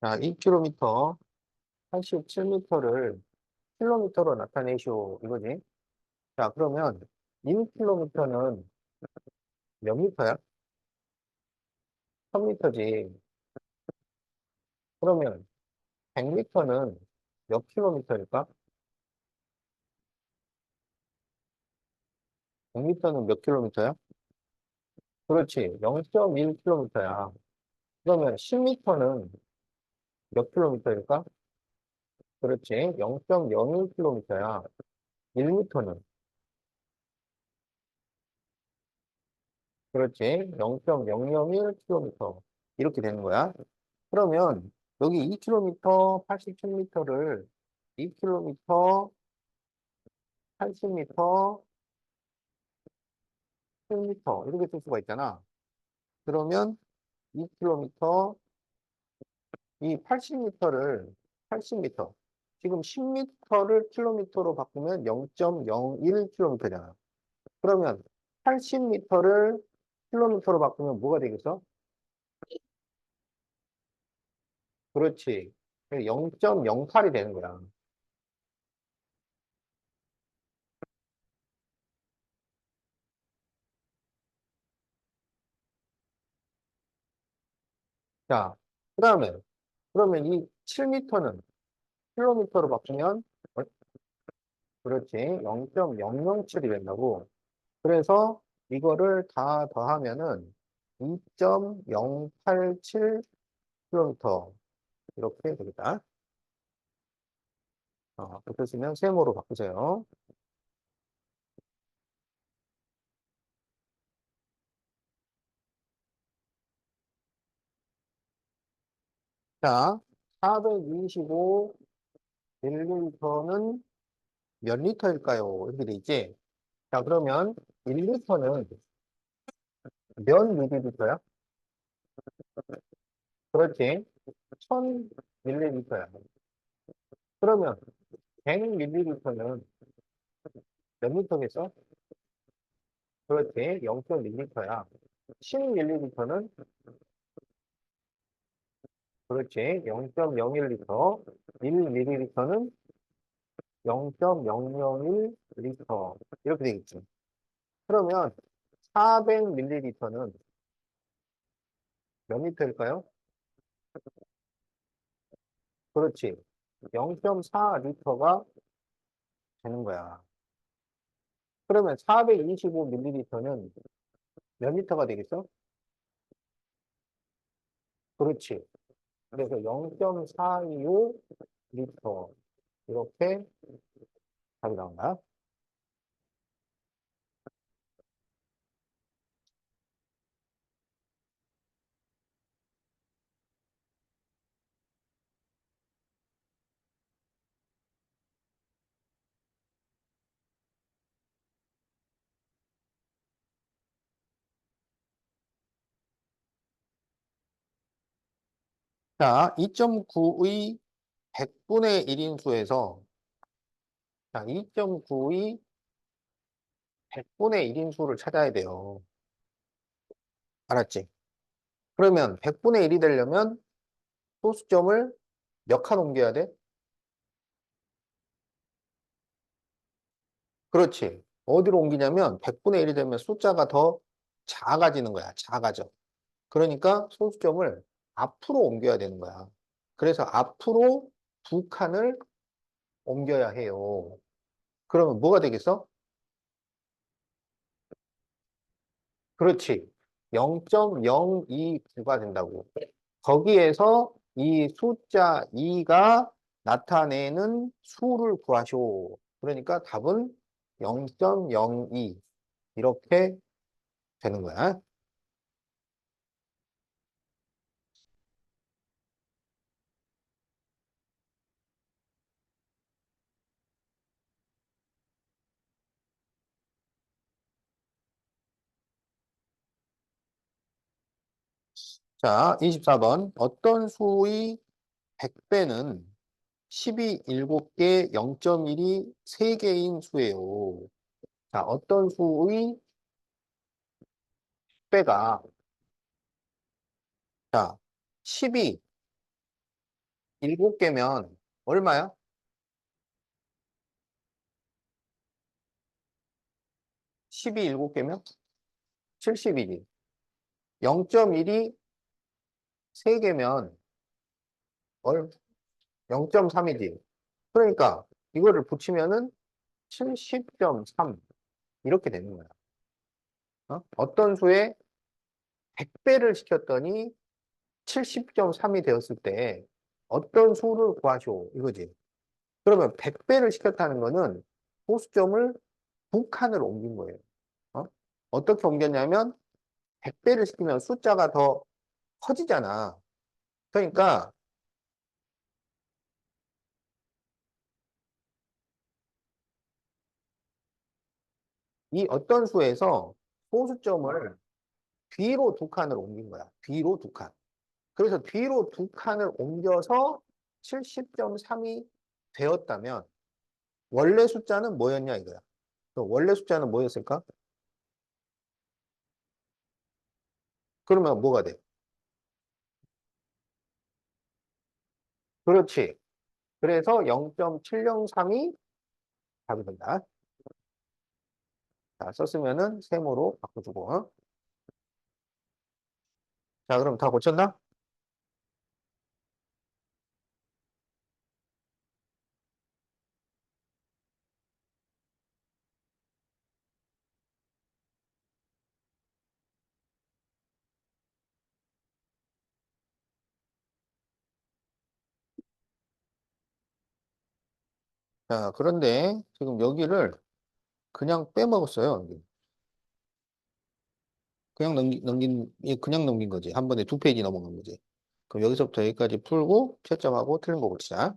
자, 2km, 87m를 킬로미터로 나타내시오. 이거지. 자, 그러면 1km는 몇 미터야? 1000m지. 그러면 100m는 몇 킬로미터일까? 100m는 몇 킬로미터야? 그렇지. 0.1km야. 그러면 10m는 몇 킬로미터일까? 그렇지. 0.01km야. 1m는 그렇지. 0.001km. 이렇게 되는 거야. 그러면 여기 2km, 87m를 2km, 80m, 10m 이렇게 쓸 수가 있잖아. 그러면 2km, 이 80m를 80m. 지금 10m를 킬로미터로 바꾸면 0.01km잖아. 그러면 80m를 킬로미터로 바꾸면 뭐가 되겠어? 그렇지. 0.08이 되는 거야. 자, 그 다음에, 그러면 이 7m는 킬로미터로 바꾸면, 그렇지. 0.007이 된다고. 그래서 이거를 다 더하면은 2.087km. 이렇게 되겠다. 이렇게 쓰면 세모로 바꾸세요. 자, 425ml는 몇 리터일까요? 이렇게 돼 있지? 자, 그러면 1리터는 몇 밀리리터야? 그렇지. 1000ml야. 그러면 100ml는 몇 리터겠어? 그렇지. 0.1리터야. 10ml는 그렇지. 0.01리터. 1ml는 0.001리터. 이렇게 되겠지. 그러면 400ml는 몇 리터일까요? 그렇지. 0.4리터가 되는 거야. 그러면 425ml는 몇 리터가 되겠어? 그렇지. 그래서 0.425리터. 이렇게 답이 나온다. 자, 2.9의 100분의 1인수에서, 자, 2.9의 100분의 1인수를 찾아야 돼요. 알았지? 그러면 100분의 1이 되려면 소수점을 몇 칸 옮겨야 돼? 그렇지. 어디로 옮기냐면 100분의 1이 되면 숫자가 더 작아지는 거야. 작아져. 그러니까 소수점을 앞으로 옮겨야 되는 거야. 그래서 앞으로 두 칸을 옮겨야 해요. 그러면 뭐가 되겠어? 그렇지. 0.029가 된다고. 거기에서 이 숫자 2가 나타내는 수를 구하시오. 그러니까 답은 0.02 이렇게 되는 거야. 자, 24번. 어떤 수의 100배는 12, 7개, 0.1이 3개인 수예요. 자, 어떤 수의 배가 자, 12, 7개면 얼마야? 10이 7개면 70이지. 0.1이 3개면 0.3이지. 그러니까 이거를 붙이면은 70.3 이렇게 되는 거야. 어떤 수에 100배를 시켰더니 70.3이 되었을 때 어떤 수를 구하시오 이거지. 그러면 100배를 시켰다는 거는 소수점을 두 칸을 옮긴 거예요. 어? 어떻게 옮겼냐면 100배를 시키면 숫자가 더 커지잖아. 그러니까 이 어떤 수에서 소수점을 뒤로 두 칸을 옮긴 거야. 뒤로 두 칸. 그래서 뒤로 두 칸을 옮겨서 70.3이 되었다면 원래 숫자는 뭐였냐 이거야. 원래 숫자는 뭐였을까? 그러면 뭐가 돼? 그렇지. 그래서 0.703이 답이 된다. 자, 썼으면은 세모로 바꿔주고. 자, 그럼 다 고쳤나? 자, 그런데 지금 여기를 그냥 빼먹었어요. 그냥 넘긴 거지. 한 번에 두 페이지 넘어간 거지. 그럼 여기서부터 여기까지 풀고 채점하고 틀린 거 봅시다.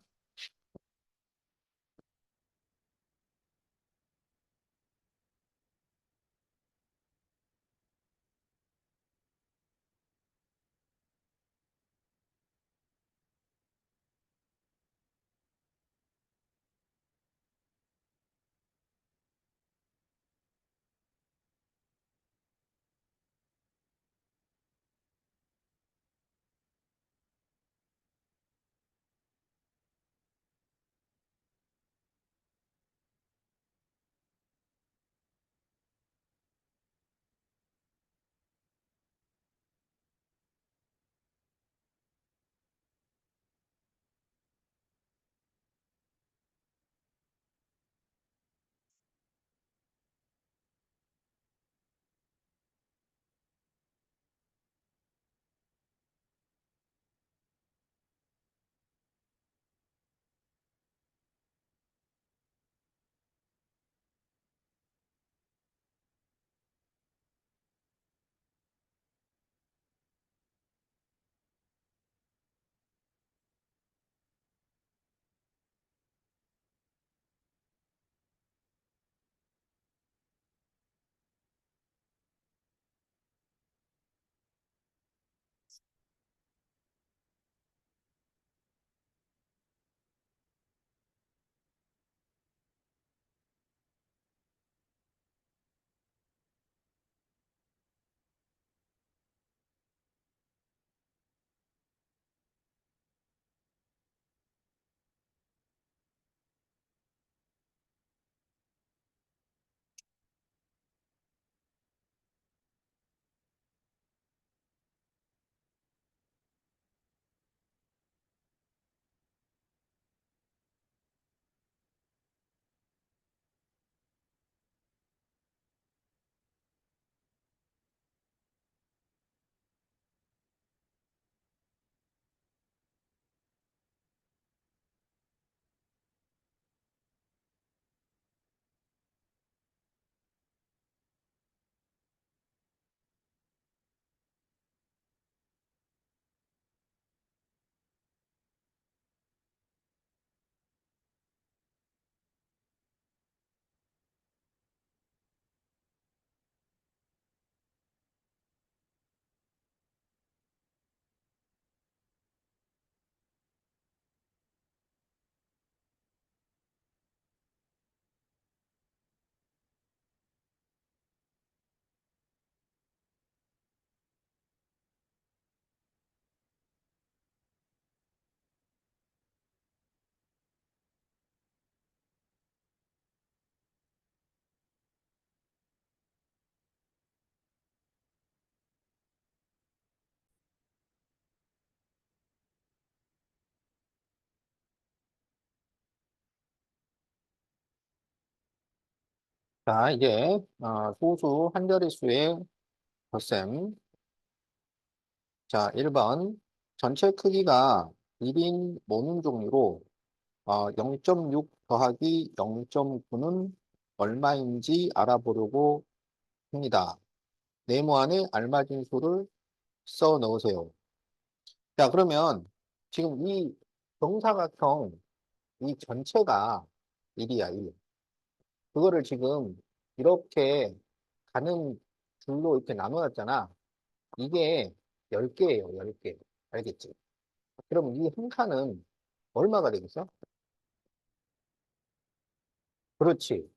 자, 이제 소수 한 자릿수의 덧셈. 자, 1번. 전체 크기가 1인 모눈 종류로 0.6 더하기 0.9는 얼마인지 알아보려고 합니다. 네모 안에 알맞은 수를 써 넣으세요. 자, 그러면 지금 이 정사각형 이 전체가 1이야, 1. 그거를 지금 이렇게 가는 줄로 이렇게 나눠놨잖아. 이게 10개예요, 10개. 알겠지? 그럼 이 한 칸은 얼마가 되겠어? 그렇지.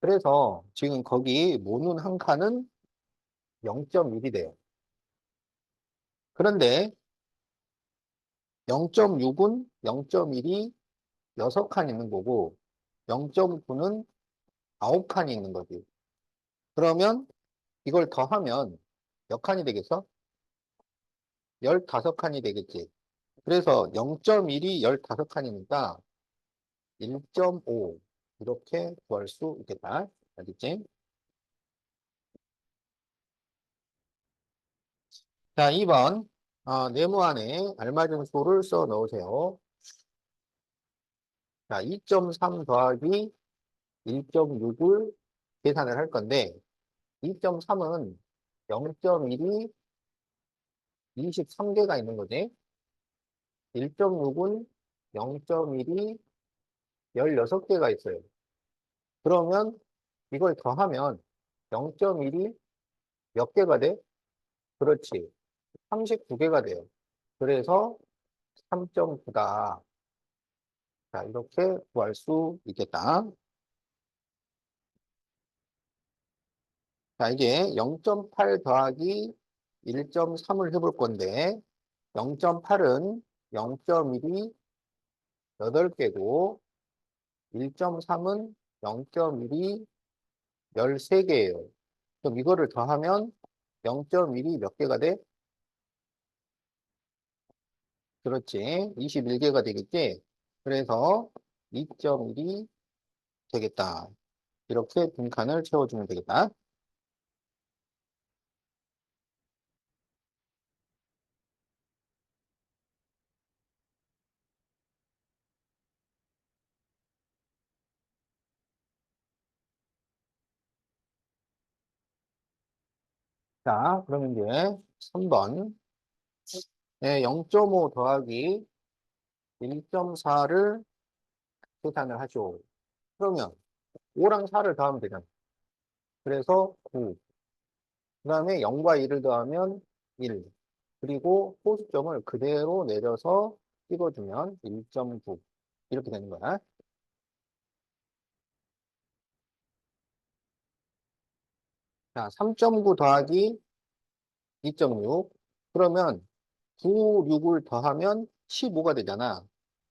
그래서 지금 거기 모는 한 칸은 0.1이 돼요. 그런데 0.6은 0.1이 6칸 있는 거고 0.9는 9칸이 있는 거지. 그러면 이걸 더하면 몇 칸이 되겠어? 15칸이 되겠지. 그래서 0.1이 15칸이니까 1.5 이렇게 구할 수 있겠다. 알겠지? 자, 2번. 네모 안에 알맞은 수를 써 넣으세요. 자, 2.3 더하기 1.6을 계산을 할 건데 2.3은 0.1이 23개가 있는 거지. 1.6은 0.1이 16개가 있어요. 그러면 이걸 더하면 0.1이 몇 개가 돼? 그렇지. 39개가 돼요. 그래서 3.9다. 자, 이렇게 구할 수 있겠다. 자, 이제 0.8 더하기 1.3을 해볼 건데 0.8은 0.1이 8개고 1.3은 0.1이 13개예요. 그럼 이거를 더하면 0.1이 몇 개가 돼? 그렇지. 21개가 되겠지? 그래서 2.1이 되겠다. 이렇게 빈칸을 채워주면 되겠다. 자, 그러면 이제 3번. 네, 0.5 더하기 1.4를 계산을 하죠. 그러면 5랑 4를 더하면 되잖아. 그래서 9. 그 다음에 0과 1을 더하면 1. 그리고 소수점을 그대로 내려서 찍어주면 1.9. 이렇게 되는 거야. 자, 3.9 더하기 2.6. 그러면 9, 6을 더하면 15가 되잖아.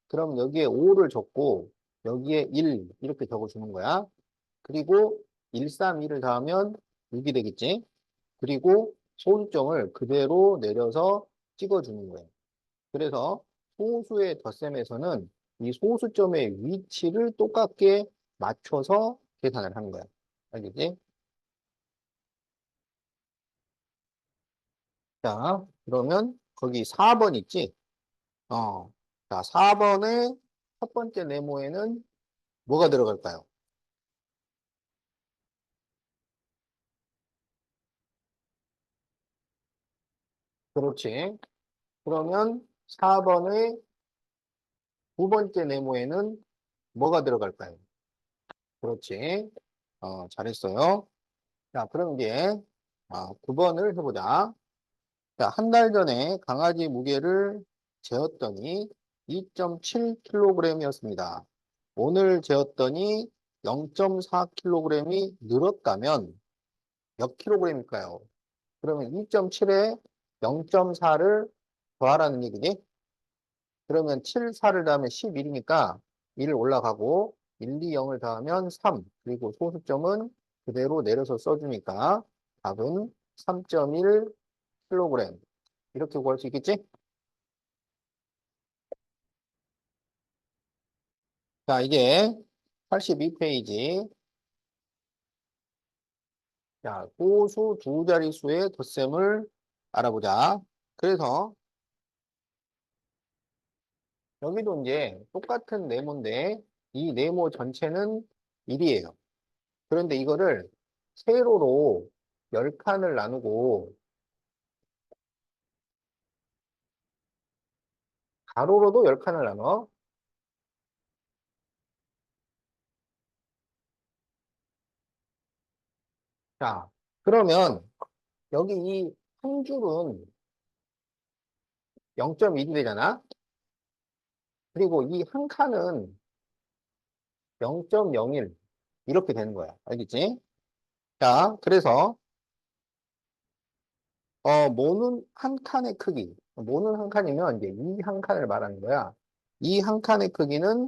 그럼 여기에 5를 적고 여기에 1 이렇게 적어주는 거야. 그리고 1, 3, 2를 더하면 6이 되겠지. 그리고 소수점을 그대로 내려서 찍어주는 거예요. 그래서 소수의 덧셈에서는 이 소수점의 위치를 똑같게 맞춰서 계산을 하는 거야. 알겠지? 자, 그러면 거기 4번 있지? 어. 자, 4번의 첫 번째 네모에는 뭐가 들어갈까요? 그렇지. 그러면 4번의 두 번째 네모에는 뭐가 들어갈까요? 그렇지. 잘했어요. 자, 그럼 이제 9번을 해보자. 자, 한 달 전에 강아지 무게를 재었더니 2.7kg이었습니다. 오늘 재었더니 0.4kg이 늘었다면 몇 킬로그램일까요? 그러면 2.7에 0.4를 더하라는 얘기지? 그러면 7, 4를 더하면 11이니까 1 올라가고 1, 2, 0을 더하면 3. 그리고 소수점은 그대로 내려서 써주니까 답은 3.1kg. 이렇게 구할 수 있겠지? 자, 이제 82페이지. 자, 소수 두 자릿수의 덧셈을 알아보자. 그래서 여기도 이제 똑같은 네모인데 이 네모 전체는 1이에요. 그런데 이거를 세로로 10칸을 나누고 가로로도 10칸을 나눠. 자, 그러면 여기 이 한 줄은 0.1이 되잖아. 그리고 이 한 칸은 0.01 이렇게 되는 거야. 알겠지? 자, 그래서 모는 한 칸의 크기. 모는 한 칸이면 이제 이 한 칸을 말하는 거야. 이 한 칸의 크기는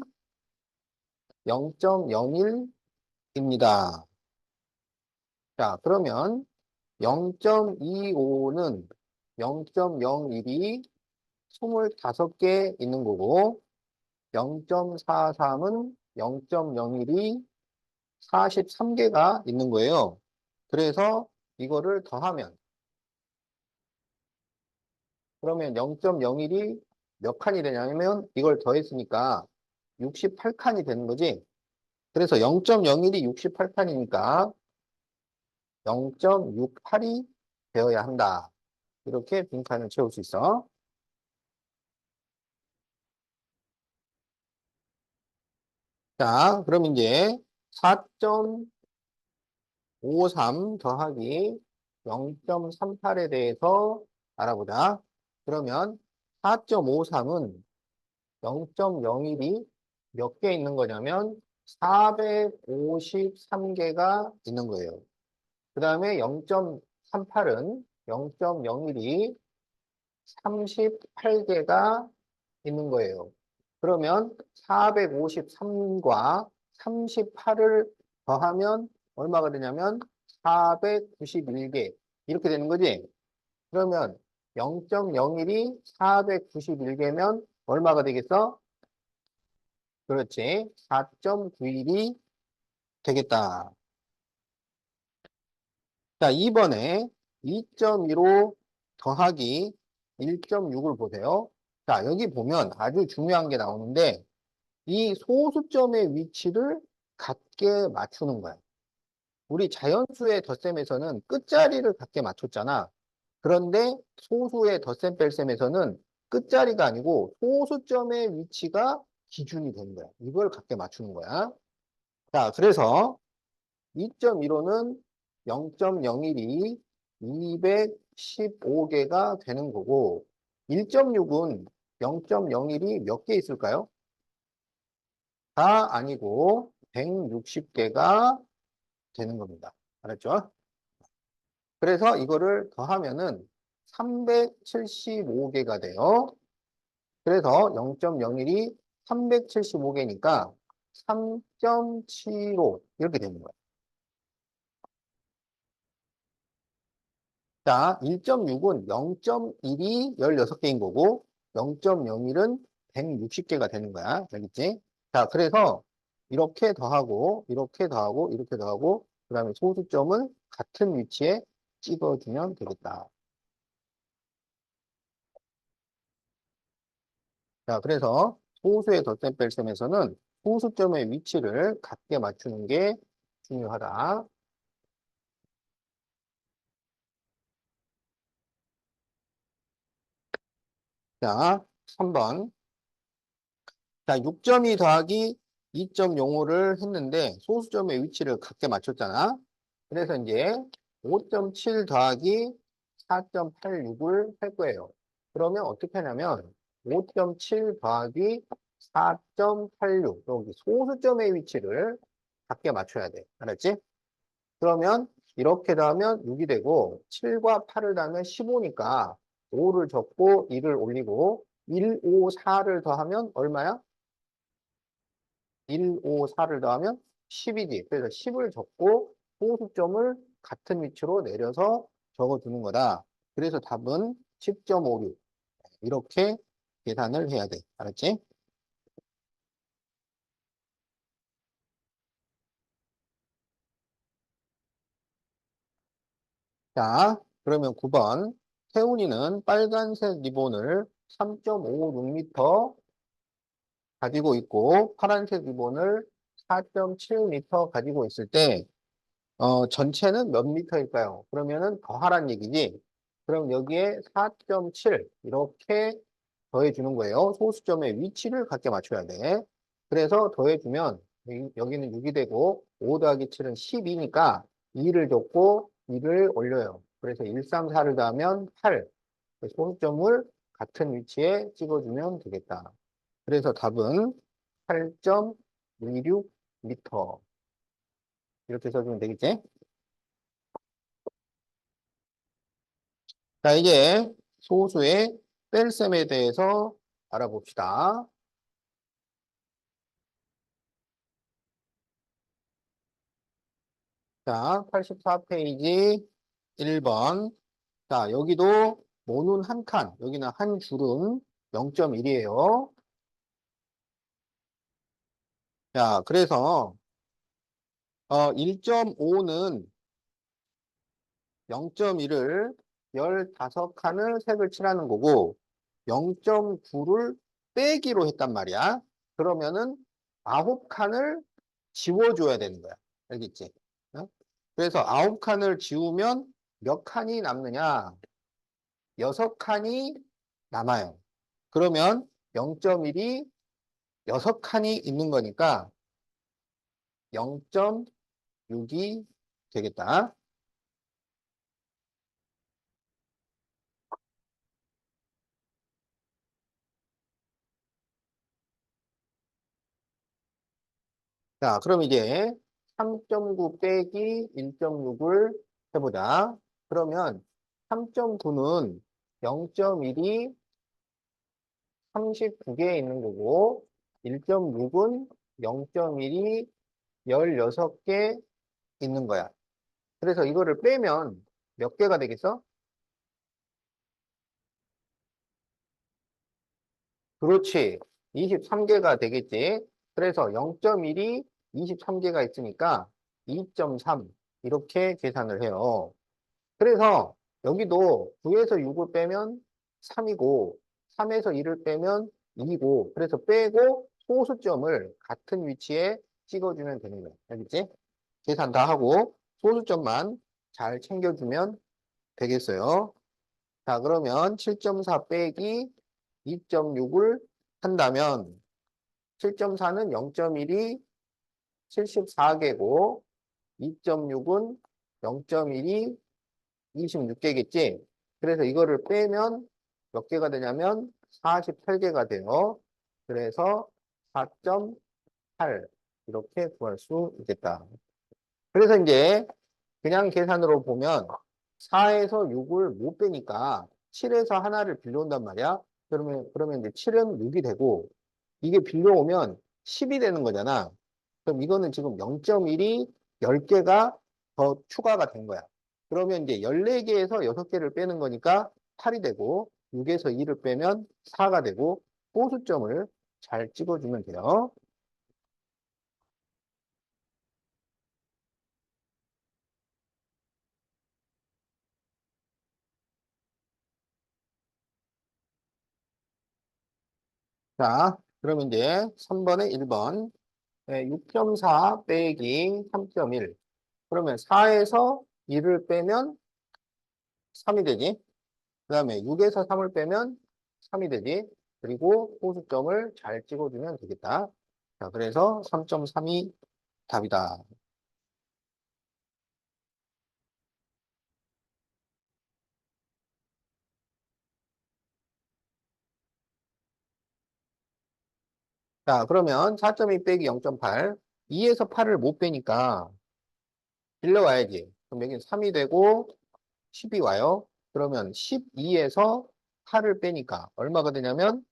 0.01입니다. 자, 그러면 0.25는 0.01이 25개 있는 거고, 0.43은 0.01이 43개가 있는 거예요. 그래서 이거를 더하면, 그러면 0.01이 몇 칸이 되냐면 이걸 더했으니까 68칸이 되는 거지. 그래서 0.01이 68칸이니까 0.68이 되어야 한다. 이렇게 빈칸을 채울 수 있어. 자, 그럼 이제 4.53 더하기 0.38에 대해서 알아보자. 그러면 4.53은 0.01이 몇 개 있는 거냐면 453개가 있는 거예요. 그 다음에 0.38은 0.01이 38개가 있는 거예요. 그러면 453과 38을 더하면 얼마가 되냐면 491개. 이렇게 되는 거지? 그러면 0.01이 491개면 얼마가 되겠어? 그렇지. 4.91이 되겠다. 자, 이번에 2.15 더하기 1.6을 보세요. 자, 여기 보면 아주 중요한 게 나오는데 이 소수점의 위치를 같게 맞추는 거야. 우리 자연수의 덧셈에서는 끝자리를 같게 맞췄잖아. 그런데 소수의 덧셈 뺄셈에서는 끝자리가 아니고 소수점의 위치가 기준이 되는 거야. 이걸 같게 맞추는 거야. 자, 그래서 2.15는 0.01이 215개가 되는 거고 1.6은 0.01이 몇 개 있을까요? 다 아니고 160개가 되는 겁니다. 알았죠? 그래서 이거를 더하면은 375개가 돼요. 그래서 0.01이 375개니까 3.75 이렇게 되는 거예요. 자, 1.6은 0.1이 16개인 거고 0.01은 160개가 되는 거야. 알겠지? 자, 그래서 이렇게 더하고 이렇게 더하고 이렇게 더하고 그다음에 소수점을 같은 위치에 찍어주면 되겠다. 자, 그래서 소수의 덧셈 뺄셈에서는 소수점의 위치를 같게 맞추는 게 중요하다. 자, 3번. 자, 6.2 더하기 2.05를 했는데 소수점의 위치를 같게 맞췄잖아. 그래서 이제 5.7 더하기 4.86을 할 거예요. 그러면 어떻게 하냐면 5.7 더하기 4.86 여기 소수점의 위치를 같게 맞춰야 돼. 알았지? 그러면 이렇게 더하면 6이 되고 7과 8을 더하면 15니까 5를 적고 1을 올리고 1, 5, 4를 더하면 얼마야? 1, 5, 4를 더하면 10이지. 그래서 10을 적고 소수점을 같은 위치로 내려서 적어주는 거다. 그래서 답은 10.56. 이렇게 계산을 해야 돼. 알았지? 자, 그러면 9번. 태훈이는 빨간색 리본을 3.56m 가지고 있고, 파란색 리본을 4.7m 가지고 있을 때, 전체는 몇 미터일까요? 그러면은 더하란 얘기지. 그럼 여기에 4.7 이렇게 더해주는 거예요. 소수점의 위치를 갖게 맞춰야 돼. 그래서 더해주면 여기는 6이 되고 5 더하기 7은 12니까 2를 줬고 2를 올려요. 그래서 1, 3, 4를 더하면 8. 소수점을 같은 위치에 찍어주면 되겠다. 그래서 답은 8.16m 이렇게 써주면 되겠지? 자, 이제 소수의 뺄셈에 대해서 알아봅시다. 자, 84페이지 1번. 자, 여기도 모눈 한 칸, 여기는 한 줄은 0.1이에요. 자, 그래서 1.5는 0.1을 15칸을 색을 칠하는 거고 0.9를 빼기로 했단 말이야. 그러면은 9칸을 지워줘야 되는 거야. 알겠지? 어? 그래서 9칸을 지우면 몇 칸이 남느냐? 6칸이 남아요. 그러면 0.1이 6칸이 있는 거니까 0.6이 되겠다. 자, 그럼 이제 3.9 빼기 1.6을 해보자. 그러면 3.9는 0.1이 39개에 있는 거고 1.6은 0.1이 16개 있는 거야. 그래서 이거를 빼면 몇 개가 되겠어? 그렇지. 23개가 되겠지. 그래서 0.1이 23개가 있으니까 2.3 이렇게 계산을 해요. 그래서 여기도 9에서 6을 빼면 3이고 3에서 2를 빼면 2고 그래서 빼고 소수점을 같은 위치에 찍어주면 되는 거야. 알겠지? 계산 다 하고 소수점만 잘 챙겨주면 되겠어요. 자, 그러면 7.4 빼기 2.6을 한다면 7.4는 0.1이 74개고 2.6은 0.1이 26개겠지? 그래서 이거를 빼면 몇 개가 되냐면 48개가 돼요. 그래서 4.8 이렇게 구할 수 있겠다. 그래서 이제 그냥 계산으로 보면 4에서 6을 못 빼니까 7에서 하나를 빌려온단 말이야. 그러면 이제 7은 6이 되고 이게 빌려오면 10이 되는 거잖아. 그럼 이거는 지금 0.1이 10개가 더 추가가 된 거야. 그러면 이제 14개에서 6개를 빼는 거니까 8이 되고 6에서 2를 빼면 4가 되고 소수점을 잘 찍어주면 돼요. 자, 그러면 이제 3번에 1번 6.4 빼기 3.1 그러면 4에서 2를 빼면 3이 되지. 그 다음에 6에서 3을 빼면 3이 되지. 그리고 호수점을 잘 찍어주면 되겠다. 자, 그래서 3.3이 답이다. 자, 그러면 4.2 빼기 0.8. 2에서 8을 못 빼니까 빌려와야지. 그럼 여기는 3이 되고 10이 와요. 그러면 12에서 8을 빼니까 얼마가 되냐면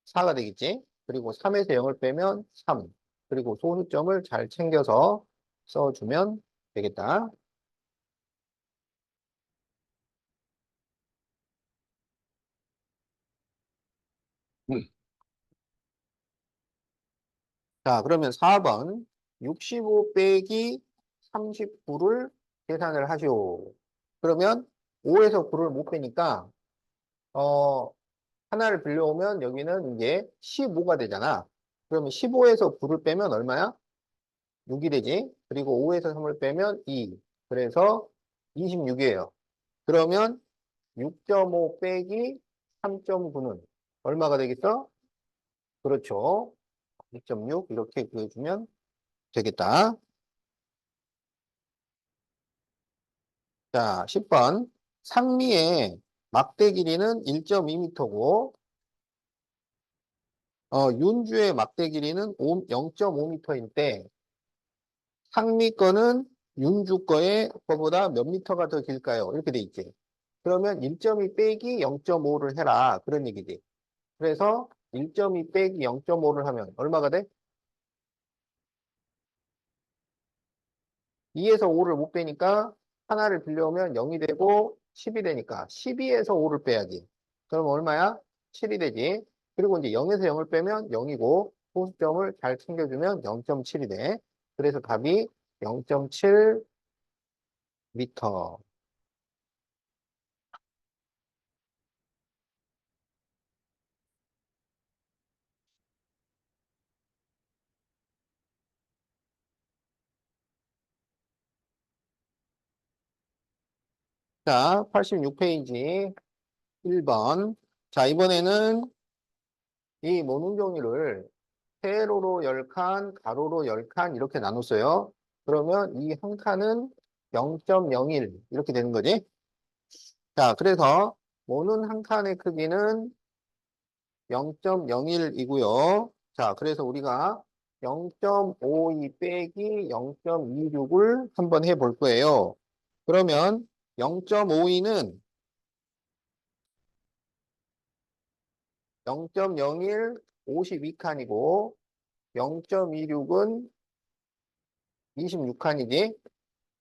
4가 되겠지. 그리고 3에서 0을 빼면 3. 그리고 소수점을 잘 챙겨서 써주면 되겠다. 음. 자, 그러면 4번 65 빼기 39를 계산을 하시오. 그러면 5에서 9를 못 빼니까, 어, 하나를 빌려오면 여기는 이제 15가 되잖아. 그러면 15에서 9를 빼면 얼마야? 6이 되지. 그리고 5에서 3을 빼면 2. 그래서 26이에요. 그러면 6.5 빼기 3.9는 얼마가 되겠어? 그렇죠. 2.6 이렇게 구해주면 되겠다. 자, 10번. 상미의 막대 길이는 1.2m고, 윤주의 막대 길이는 0.5m일 때, 상미 거는 윤주 거의 거보다 몇 미터가 더 길까요? 이렇게 돼 있지. 그러면 1.2 빼기 0.5를 해라. 그런 얘기지. 그래서 1.2 빼기 0.5를 하면 얼마가 돼? 2에서 5를 못 빼니까 하나를 빌려오면 0이 되고 10이 되니까 12에서 5를 빼야지. 그럼 얼마야? 7이 되지. 그리고 이제 0에서 0을 빼면 0이고 소수점을 잘 챙겨주면 0.7이 돼. 그래서 답이 0.7 미터. 자, 86페이지 1번. 자, 이번에는 이 모눈종이를 세로로 10칸, 가로로 10칸 이렇게 나눴어요. 그러면 이 한 칸은 0.01 이렇게 되는 거지. 자, 그래서 모눈 한 칸의 크기는 0.01이고요. 자, 그래서 우리가 0.52 빼기 0.26을 한번 해볼 거예요. 그러면 0.52는 0.01 52칸이고 0.26은 26칸이지.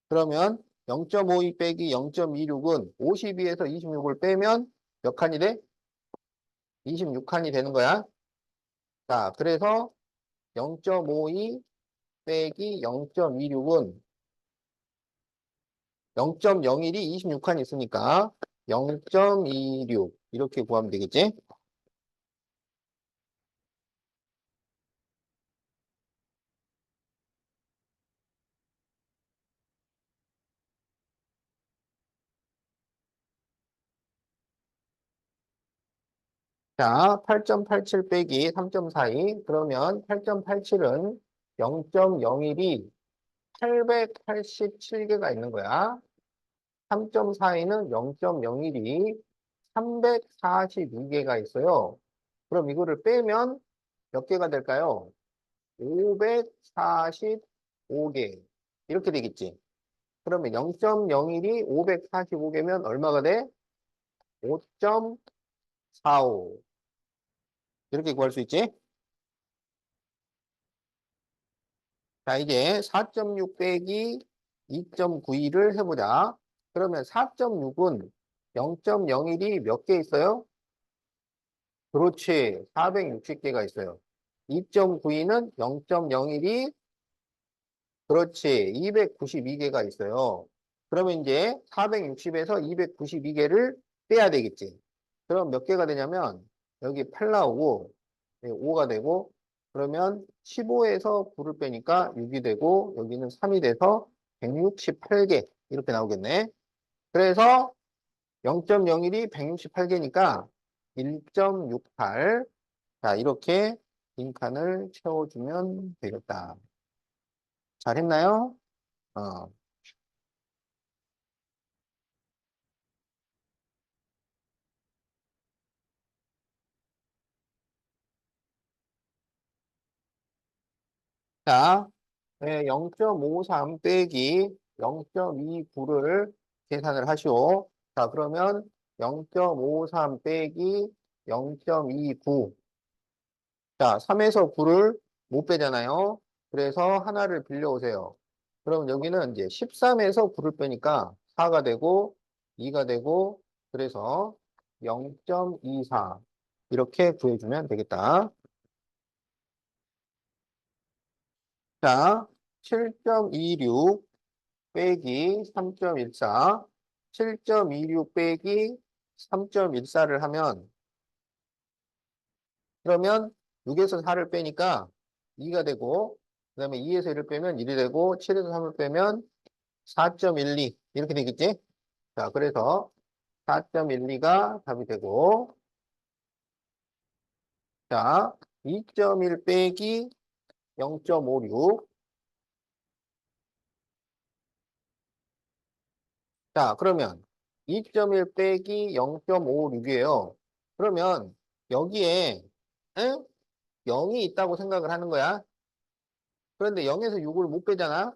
그러면 0.52 빼기 0.26은 52에서 26을 빼면 몇 칸이 돼? 26칸이 되는 거야. 자, 그래서 0.52 빼기 0.26은 0.01이 26칸 있으니까 0.26 이렇게 구하면 되겠지? 자, 8.87 빼기 3.42 그러면 8.87은 0.01이 887개가 있는 거야. 3.42는 0.01이 342개가 있어요. 그럼 이거를 빼면 몇 개가 될까요? 545개. 이렇게 되겠지. 그러면 0.01이 545개면 얼마가 돼? 5.45. 이렇게 구할 수 있지? 자, 이제 4.6 빼기 2.91을 해보자. 그러면 4.6은 0.01이 몇 개 있어요? 그렇지. 460개가 있어요. 2.92는 0.01이 그렇지. 292개가 있어요. 그러면 이제 460에서 292개를 빼야 되겠지. 그럼 몇 개가 되냐면 여기 8 나오고 5가 되고 그러면 15에서 9를 빼니까 6이 되고 여기는 3이 돼서 168개 이렇게 나오겠네. 그래서 0.01이 168개니까 1.68 자, 이렇게 빈칸을 채워주면 되겠다. 잘했나요? 어. 자, 0.53 빼기 0.29를 계산을 하시오. 자, 그러면 0.53 빼기 0.29. 자, 3에서 9를 못 빼잖아요. 그래서 하나를 빌려오세요. 그럼 여기는 이제 13에서 9를 빼니까 4가 되고 2가 되고 그래서 0.24 이렇게 구해주면 되겠다. 자, 7.26 빼기 3.14 7.26 빼기 3.14를 하면, 그러면 6에서 4를 빼니까 2가 되고, 그 다음에 2에서 1을 빼면 1이 되고, 7에서 3을 빼면 4.12. 이렇게 되겠지? 자, 그래서 4.12가 답이 되고, 자, 2.1 빼기 0.56. 자, 그러면 2.1 빼기 0.56이에요. 그러면 여기에 에? 0이 있다고 생각을 하는 거야. 그런데 0에서 6을 못 빼잖아.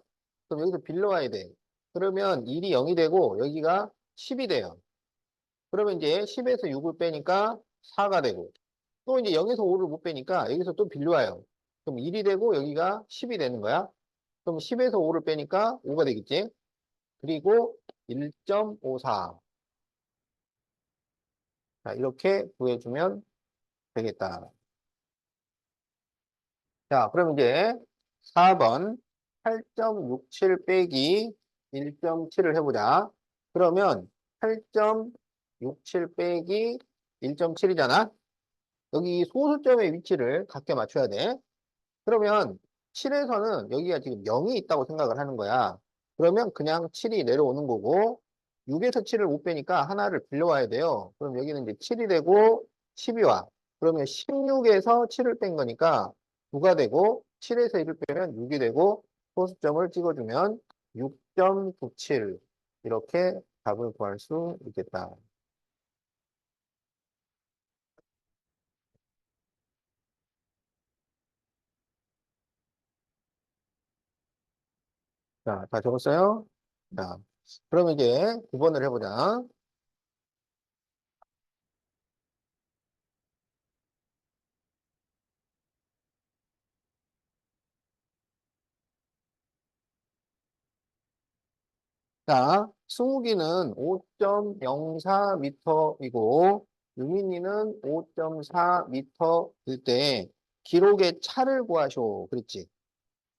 그럼 여기서 빌려와야 돼. 그러면 1이 0이 되고 여기가 10이 돼요. 그러면 이제 10에서 6을 빼니까 4가 되고 또 이제 0에서 5를 못 빼니까 여기서 또 빌려와요. 그럼 1이 되고 여기가 10이 되는 거야. 그럼 10에서 5를 빼니까 5가 되겠지. 그리고 1.54. 자, 이렇게 구해주면 되겠다. 자, 그럼 이제 4번 8.67 빼기 1.7을 해보자. 그러면 8.67 빼기 1.7이잖아. 여기 소수점의 위치를 각게 맞춰야 돼. 그러면 7에서는 여기가 지금 0이 있다고 생각을 하는 거야. 그러면 그냥 7이 내려오는 거고 6에서 7을 못 빼니까 하나를 빌려와야 돼요. 그럼 여기는 이제 7이 되고 10이 와. 그러면 16에서 7을 뺀 거니까 9가 되고 7에서 1을 빼면 6이 되고 소수점을 찍어주면 6.97 이렇게 답을 구할 수 있겠다. 자, 다 적었어요? 자, 그러면 이제 9번을 해보자. 자, 승욱이는 5.04m이고, 유민이는 5.4m일 때 기록의 차를 구하쇼. 그랬지?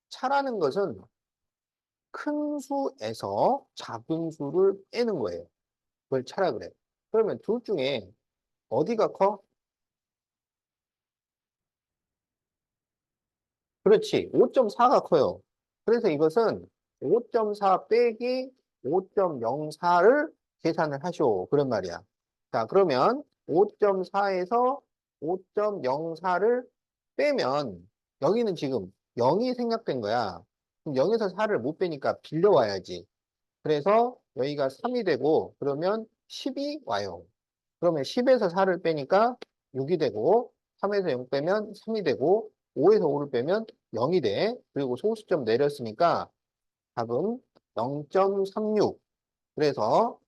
차라는 것은 큰 수에서 작은 수를 빼는 거예요. 그걸 차라 그래. 그러면 둘 중에 어디가 커? 그렇지. 5.4가 커요. 그래서 이것은 5.4 빼기 5.04를 계산을 하시오. 그런 말이야. 자, 그러면 5.4에서 5.04를 빼면 여기는 지금 0이 생략된 거야. 그럼 0에서 4를 못 빼니까 빌려와야지. 그래서 여기가 3이 되고 그러면 10이 와요. 그러면 10에서 4를 빼니까 6이 되고 3에서 0 빼면 3이 되고 5에서 5를 빼면 0이 돼. 그리고 소수점 내렸으니까 답은 0.36. 그래서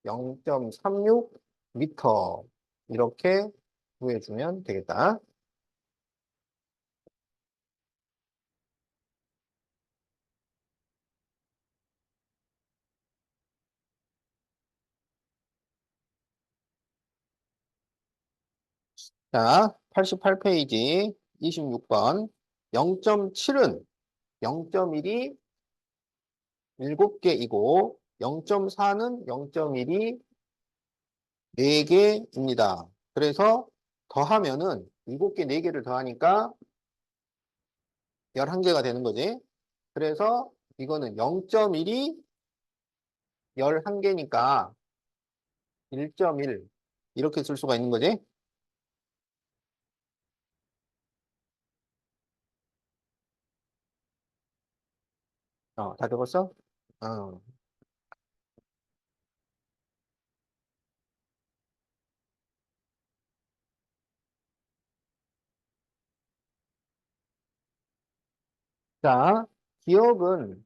0.36 미터 이렇게 구해주면 되겠다. 자, 88페이지 26번 0.7은 0.1이 7개이고 0.4는 0.1이 4개입니다. 그래서 더하면은 7개, 4개를 더하니까 11개가 되는 거지. 그래서 이거는 0.1이 11개니까 1.1 이렇게 쓸 수가 있는 거지. 다 적었어? 어. 자, 기억은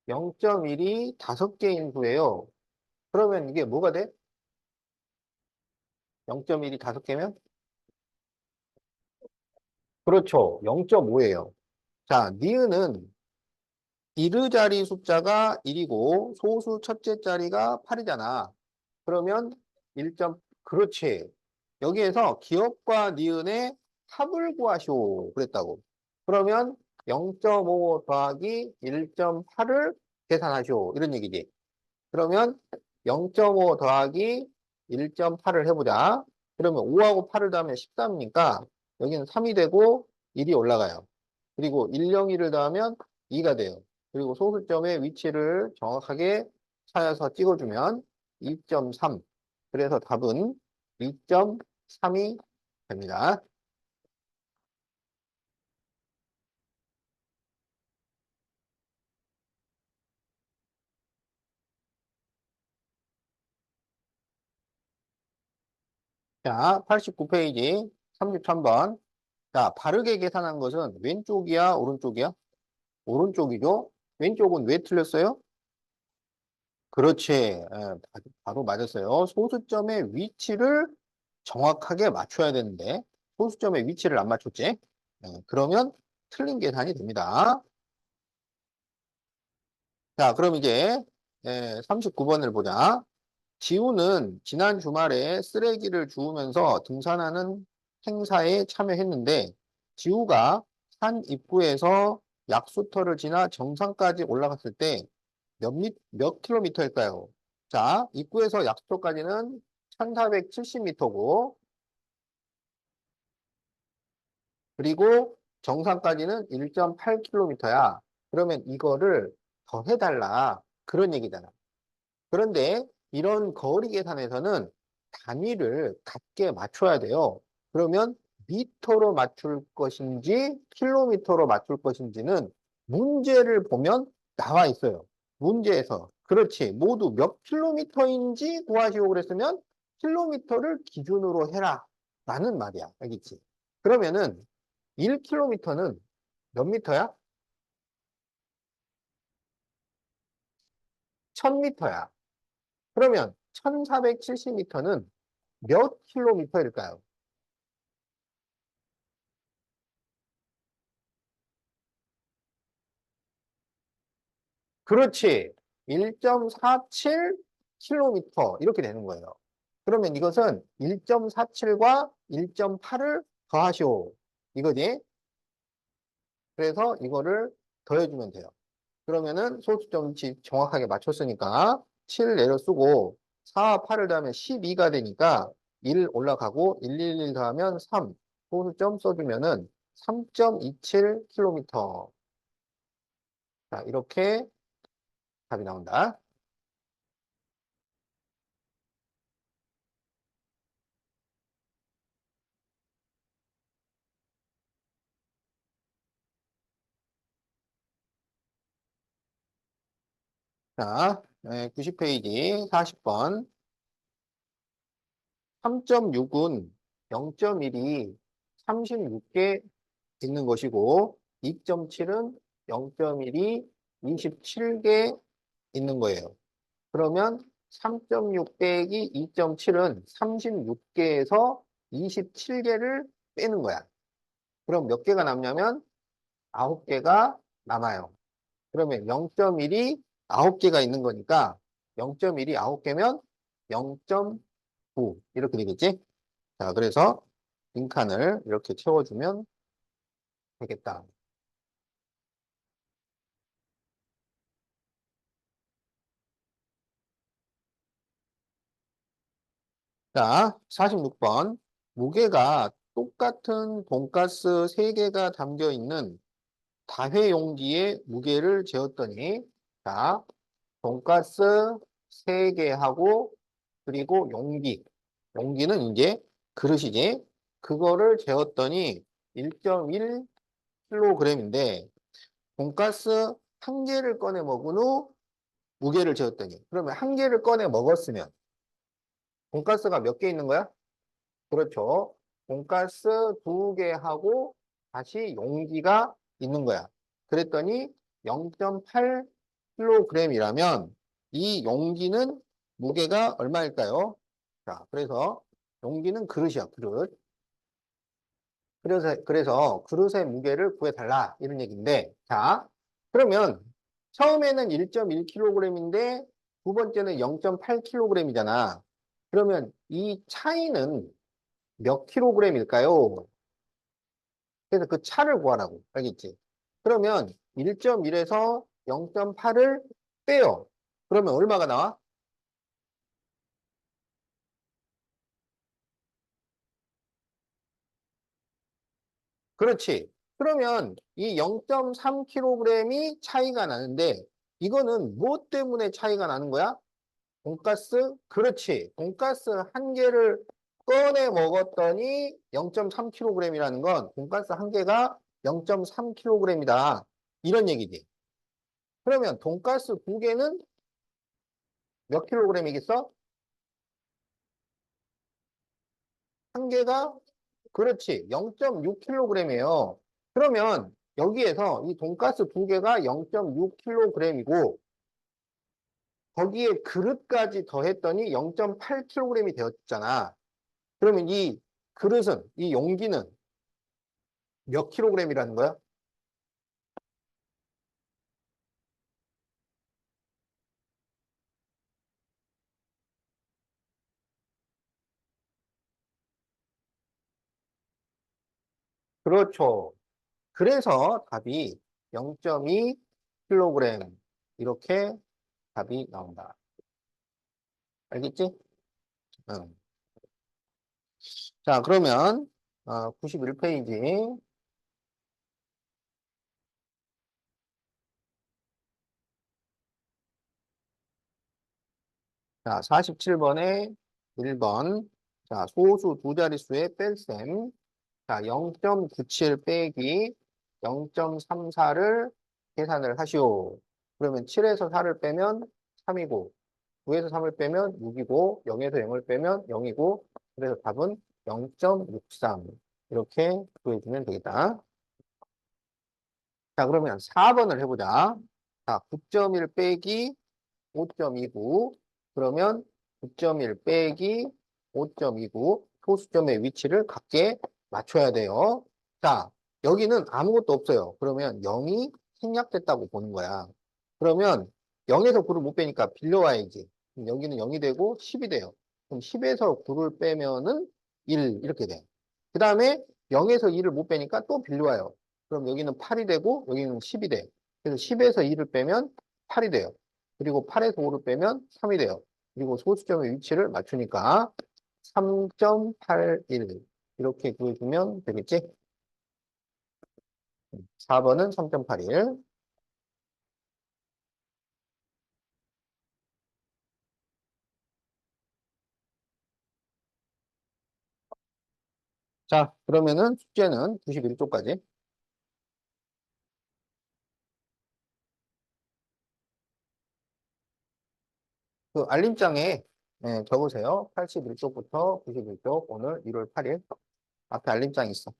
0.1이 5개인 수예요. 그러면 이게 뭐가 돼? 0.1이 5개면? 그렇죠. 0.5예요. 자, 니은은 이르 자리 숫자가 1이고 소수 첫째 자리가 8이잖아. 그러면 1점, 그렇지. 여기에서 기억과 니은의 합을 구하시오. 그랬다고. 그러면 0.5 더하기 1.8을 계산하시오. 이런 얘기지. 그러면 0.5 더하기 1.8을 해보자. 그러면 5하고 8을 더하면 13이니까 여기는 3이 되고 1이 올라가요. 그리고 1, 0, 1을 더하면 2가 돼요. 그리고 소수점의 위치를 정확하게 찾아서 찍어주면 2.3. 그래서 답은 2.3이 됩니다. 자, 89페이지 33번. 자, 바르게 계산한 것은 왼쪽이야, 오른쪽이야? 오른쪽이죠? 왼쪽은 왜 틀렸어요? 그렇지. 예, 바로 맞았어요. 소수점의 위치를 정확하게 맞춰야 되는데, 소수점의 위치를 안 맞췄지? 그러면 틀린 계산이 됩니다. 자, 그럼 이제 39번을 보자. 지우는 지난 주말에 쓰레기를 주우면서 등산하는 행사에 참여했는데, 지우가 산 입구에서 약수터를 지나 정상까지 올라갔을 때 몇 킬로미터일까요? 자, 입구에서 약수터까지는 1470m고, 그리고 정상까지는 1.8km야. 그러면 이거를 더 해달라. 그런 얘기잖아. 그런데 이런 거리 계산에서는 단위를 같게 맞춰야 돼요. 그러면 미터로 맞출 것인지 킬로미터로 맞출 것인지는 문제를 보면 나와 있어요. 문제에서. 그렇지. 모두 몇 킬로미터인지 구하시오 그랬으면 킬로미터를 기준으로 해라. 라는 말이야. 알겠지? 그러면은 1킬로미터는 몇 미터야? 1000미터야. 그러면 1470m는 몇 킬로미터일까요? 그렇지. 1.47km 이렇게 되는 거예요. 그러면 이것은 1.47과 1.8을 더하시오. 이거지. 그래서 이거를 더해주면 돼요. 그러면은 소수점 정확하게 맞췄으니까 7 내려 쓰고 4와 8을 더하면 12가 되니까 1 올라가고 111 더하면 3 소수점 써주면은 3.27km. 자, 이렇게 답이 나온다. 자, 90페이지 40번. 3.6은 0.1이 36개 있는 것이고 2.7은 0.1이 27개 있는 거예요. 그러면 3.6 빼기 2.7은 36개에서 27개를 빼는 거야. 그럼 몇 개가 남냐면 9개가 남아요. 그러면 0.1이 9개가 있는 거니까 0.1이 9개면 0.9 이렇게 되겠지? 자, 그래서 빈칸을 이렇게 채워주면 되겠다. 자, 46번. 무게가 똑같은 돈가스 3개가 담겨 있는 다회 용기에 무게를 재었더니, 자, 돈가스 3개 하고, 그리고 용기. 용기는 이제 그릇이지. 그거를 재었더니 1.1kg인데, 돈가스 한 개를 꺼내 먹은 후 무게를 재었더니, 그러면 한 개를 꺼내 먹었으면, 돈가스가 몇 개 있는 거야? 그렇죠. 돈가스 2개 하고 다시 용기가 있는 거야. 그랬더니 0.8kg이라면 이 용기는 무게가 얼마일까요? 자, 그래서 용기는 그릇이야, 그릇. 그래서 그릇의 무게를 구해달라. 이런 얘기인데, 자, 그러면 처음에는 1.1kg인데 두 번째는 0.8kg이잖아. 그러면 이 차이는 몇 킬로그램일까요? 그래서 그 차를 구하라고. 알겠지? 그러면 1.1에서 0.8을 빼요. 그러면 얼마가 나와? 그렇지. 그러면 이 0.3kg이 차이가 나는데 이거는 무엇 때문에 차이가 나는 거야? 돈가스? 그렇지. 돈가스 한 개를 꺼내 먹었더니 0.3kg이라는 건 돈가스 한 개가 0.3kg이다. 이런 얘기지. 그러면 돈가스 두 개는 몇 킬로그램이겠어? 한 개가 그렇지. 0.6kg이에요. 그러면 여기에서 이 돈가스 두 개가 0.6kg이고 거기에 그릇까지 더했더니 0.8kg이 되었잖아. 그러면 이 그릇은, 이 용기는 몇 킬로그램이라는 거야? 그렇죠. 그래서 답이 0.2kg 이렇게 답이 나온다. 알겠지? 응. 자, 그러면 91페이지. 자, 47번에 1번. 자, 소수 두 자릿수의 뺄셈. 자, 0.97 빼기 0.34를 계산을 하시오. 그러면 7에서 4를 빼면 3이고, 9에서 3을 빼면 6이고, 0에서 0을 빼면 0이고, 그래서 답은 0.63. 이렇게 구해주면 되겠다. 자, 그러면 4번을 해보자. 자, 9.1 빼기 5.29. 그러면 9.1 빼기 5.29 소수점의 위치를 같게 맞춰야 돼요. 자, 여기는 아무것도 없어요. 그러면 0이 생략됐다고 보는 거야. 그러면 0에서 9를 못 빼니까 빌려와야지. 그럼 여기는 0이 되고 10이 돼요. 그럼 10에서 9를 빼면은 1 이렇게 돼. 그 다음에 0에서 2를 못 빼니까 또 빌려와요. 그럼 여기는 8이 되고 여기는 10이 돼. 그래서 10에서 2를 빼면 8이 돼요. 그리고 8에서 5를 빼면 3이 돼요. 그리고 소수점의 위치를 맞추니까 3.81 이렇게 구해주면 되겠지? 4번은 3.81. 자, 그러면은 숙제는 91쪽까지. 그 알림장에 적으세요. 81쪽부터 91쪽 오늘 1월 8일 앞에 알림장 있어.